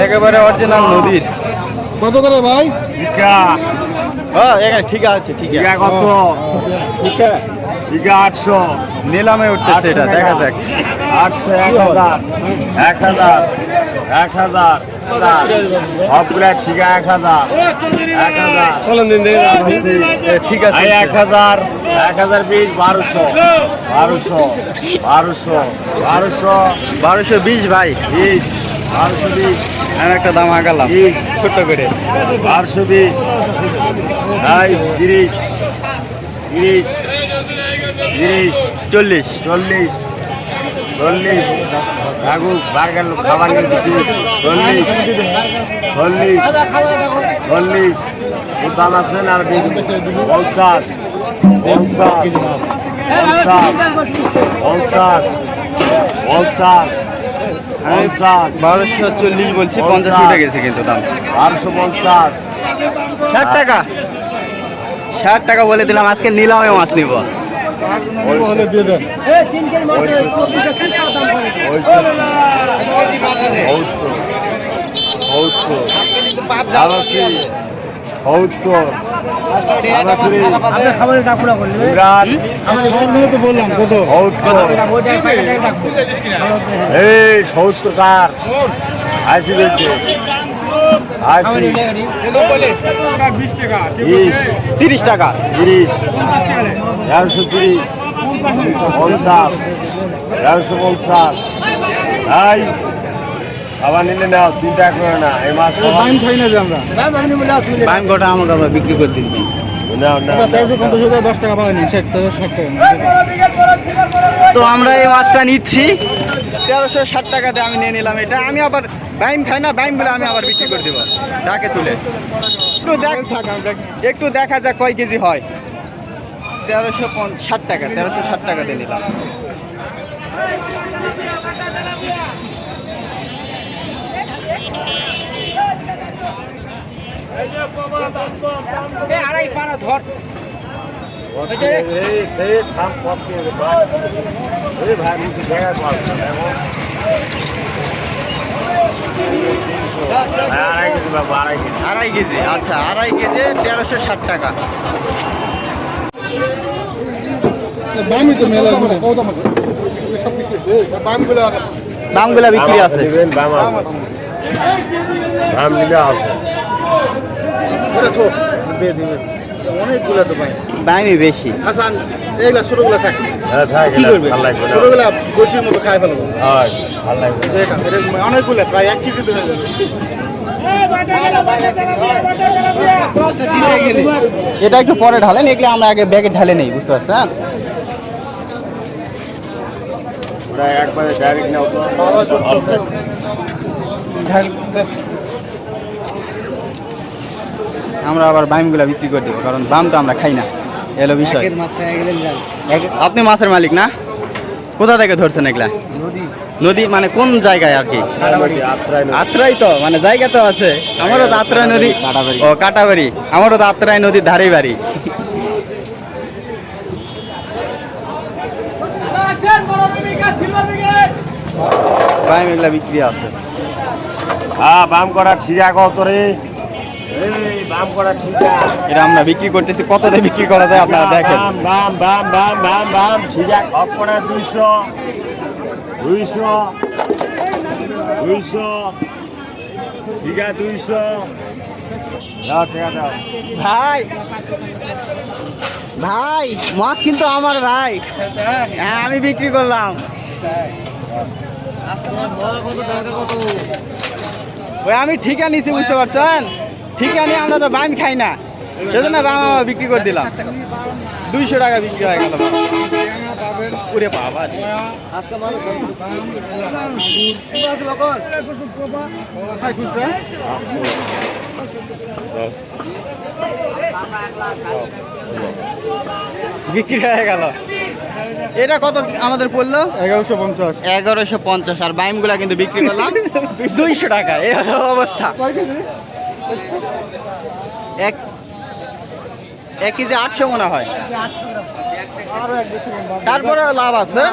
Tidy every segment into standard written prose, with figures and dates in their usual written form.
একেবারে অরিজিনাল নদীর। কত করে ভাই? ঠিক আছে, ঠিক আছে। কত? ঠিক আছে, 800 নিলামে উঠতেছে এটা, দেখা যাক। 800, 1000, 1000, 1000 সবগুলা ঠিক 1000, 1000 ঠিক আছে, 1000, 1020, 1200, 1220 ভাই। 1220, আমি একটা দাম আগালাম ছোট্ট করে। 1220, 30, 30, 30, 40, 40, 40, রাগু বার্গার খাবার নিয়ে 40, 40, 40, দাম আছে না? 50, 50, 50, 50, 1240 বলছি, 50 উঠে গেছে কিন্তু দাম। 1250, 60 টাকা, 60 টাকা বলে দিলাম। আজকে নিলামে মাছ নিব। হলে দিয়ে দেন। তো বললাম কত? 70 কার 80 বেচে 80, 30 টাকা, 30, 130, 50, 150। এই আবার নিলে না, চিন্তা করে না। এই মাছ টাইম খাই না যে আমরা। বাইম গোটা আমাকে আবার বিক্রি করে দিন। না না 1350 10 টাকা পাইনি, 60 টাকা। তো আমরা এই মাছটা নিচ্ছি 1360 টাকাতে। আমি নিয়ে নিলাম এটা। আমি আবার বাইম খাই না, বাইমগুলো আমি আবার বিক্রি করে দেবো ডাকে তুলে। একটু দেখা যাক কয় কেজি হয়। 1360 টাকা, 1360 টাকা দিয়ে নিলাম। আড়াই কেজি, আচ্ছা আড়াই কেজি 1360 টাকা। বামি তো মেলা গুলো কত দাম আছে? সব বিক্রি হচ্ছে। দামগুলা বিক্রি আছে। দাম নিলে আছে। অনেকগুলো তো ভাই। দামই বেশি। হাসান এইগুলা ছোটগুলো থাকে। হ্যাঁ থাকে, কি করবে? ভালো লাগবে না। ছোটগুলা গছির মতো খাই ফেলবো। হয়, ভালো লাগবে না। অনেকগুলো প্রায় 1 কেজি ধরে যাবে। এটা একটু পরে ঢালেন, এগুলো আমরা আগে ব্যাগে ঢালে নেই, বুঝতে পারছেন? ওরা একবারে ডাইরেক্ট নাও তো। আমরা আবার বাইমগুলা বিক্রি করে দেবো, কারণ দাম তো আমরা খাই না। এলো বিষয়। আপনি মাছের মালিক না? কোথা থেকে ধরছেন এগুলা? নদী মানে কোন জায়গায় আর কি? আত্রাই তো, মানে জায়গা তো আছে। আমারও তো আত্রাই নদী। ও কাটাবাড়ি। আমারও তো আত্রাই নদীর ধারেই বাড়ি। বাইম এগুলা বিক্রি আছে। হ্যাঁ, বাম করা ঠিক আছে তোরে। এই বাম করা ঠিক আছে। এটা আমরা বিক্রি করতেছি, কত দিয়ে বিক্রি করা যায় আপনারা দেখেন। বাম বাম বাম বাম বাম ঠিক আছে। অফ করা 200, 200, 200, ঠিক আছে 200। দাও ঠিক আছে, দাও। ভাই ভাই মাছ কিন্তু আমার ভাই। হ্যাঁ আমি বিক্রি করলাম। ওই আমি ঠিকা নিছি, বুঝতে পারছেন? ঠিকা নিয়ে আমরা তো বাইম খাই না, সেজন্য বাম আমার বিক্রি করে দিলাম। 200 টাকা বিক্রি হয়ে গেল। পুরে বাবা রে। বিক্রি হয়ে গেল। এটা কত আমাদের পড়লো? 1150। 1150। আর বাইমগুলা কিন্তু বিক্রি করলাম 200 টাকা। এই হলো অবস্থা। এক কেজি 800 মনে হয়। তারপরে লাভ আছে,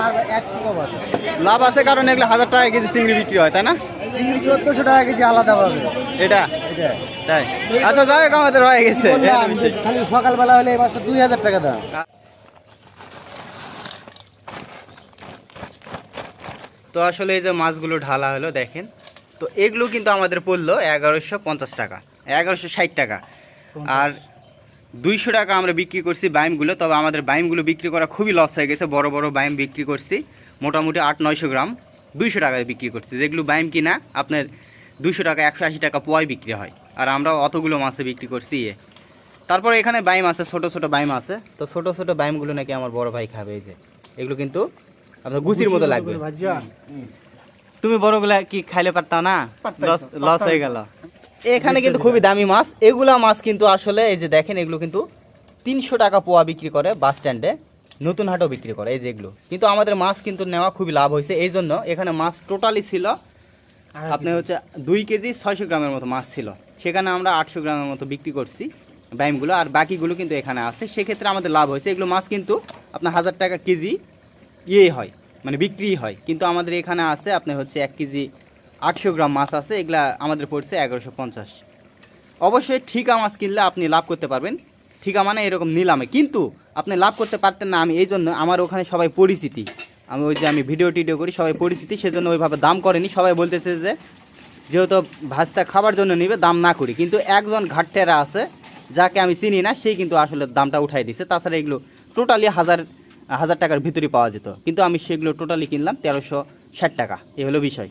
লাভ আছে, কারণ এগুলো 1000 টাকা কেজি চিংড়ি বিক্রি হয়, তাই না? চিংড়ি 1400 টাকা কেজি আলাদা পাবে। এটা এটা তাই আচ্ছা যাই হোক আমাদের হয়ে গেছে এই হলো বিষয়। খালি সকালবেলা হলে এই মাছটা 2000 টাকা দাম। তো আসলে এই যে মাছগুলো ঢালা হলো দেখেন, তো এগুলো কিন্তু আমাদের পড়লো 1150 টাকা, 1160 টাকা। আর 200 টাকা আমরা বিক্রি করছি বাইমগুলো। তবে আমাদের বাইমগুলো বিক্রি করা খুবই লস হয়ে গেছে। বড় বড় বাইম বিক্রি করছি মোটামুটি 800-900 গ্রাম 200 টাকায় বিক্রি করছি, যেগুলো বাইম কিনা আপনার 200 টাকা 180 টাকা পোয়াই বিক্রি হয়। আর আমরা অতগুলো মাছে বিক্রি করছি তারপর এখানে বাইম আছে, ছোট ছোট বাইম আছে। তো ছোট ছোট বাইমগুলো নাকি আমার বড় ভাই খাবে। এই যে এগুলো কিন্তু আপনার গুচির মতো লাগবে। তুমি বড়গুলা কি খাইলে পারতাম না, লস হয়ে গেল। এখানে কিন্তু খুবই দামি মাছ। এগুলা মাছ কিন্তু আসলে এই যে দেখেন, এগুলো কিন্তু 300 টাকা পোয়া বিক্রি করে বাস স্ট্যান্ডে, নতুন হাটও বিক্রি করে এই যেগুলো। কিন্তু আমাদের মাছ কিন্তু নেওয়া খুবই লাভ হয়েছে। এই জন্য এখানে মাছ টোটালি ছিল আপনি হচ্ছে 2 কেজি 600 গ্রামের মতো মাছ ছিল। সেখানে আমরা 800 গ্রামের মতো বিক্রি করছি বাইমগুলো, আর বাকিগুলো কিন্তু এখানে আছে। সেক্ষেত্রে আমাদের লাভ হয়েছে। এগুলো মাছ কিন্তু আপনার 1000 টাকা কেজি হয়, মানে বিক্রি হয়। কিন্তু আমাদের এখানে আছে আপনার হচ্ছে 1 কেজি 800 গ্রাম মাছ আছে। এগুলা আমাদের পড়ছে 1150। অবশ্যই ঠিকা মাছ কিনলে আপনি লাভ করতে পারবেন, ঠিকা মানে এরকম নিলামে। কিন্তু আপনি লাভ করতে পারতেন না। আমি এই জন্য, আমার ওখানে সবাই পরিচিতি, আমি ভিডিও টিডিও করি, সবাই পরিচিতি, সেজন্য ওইভাবে দাম করেনি। সবাই বলতেছে যে যেহেতু ভাজটা খাবার জন্য নিবে দাম না করি। কিন্তু একজন ঘাটটেরা আছে যাকে আমি চিনি না, সেই কিন্তু আসলে দামটা উঠাই দিছে। তাছাড়া এগুলো টোটালি 1000 টাকার ভিতরে পাওয়া যেত, কিন্তু আমি সেগুলো টোটালি কিনলাম 1360 টাকা। এই হলো বিষয়।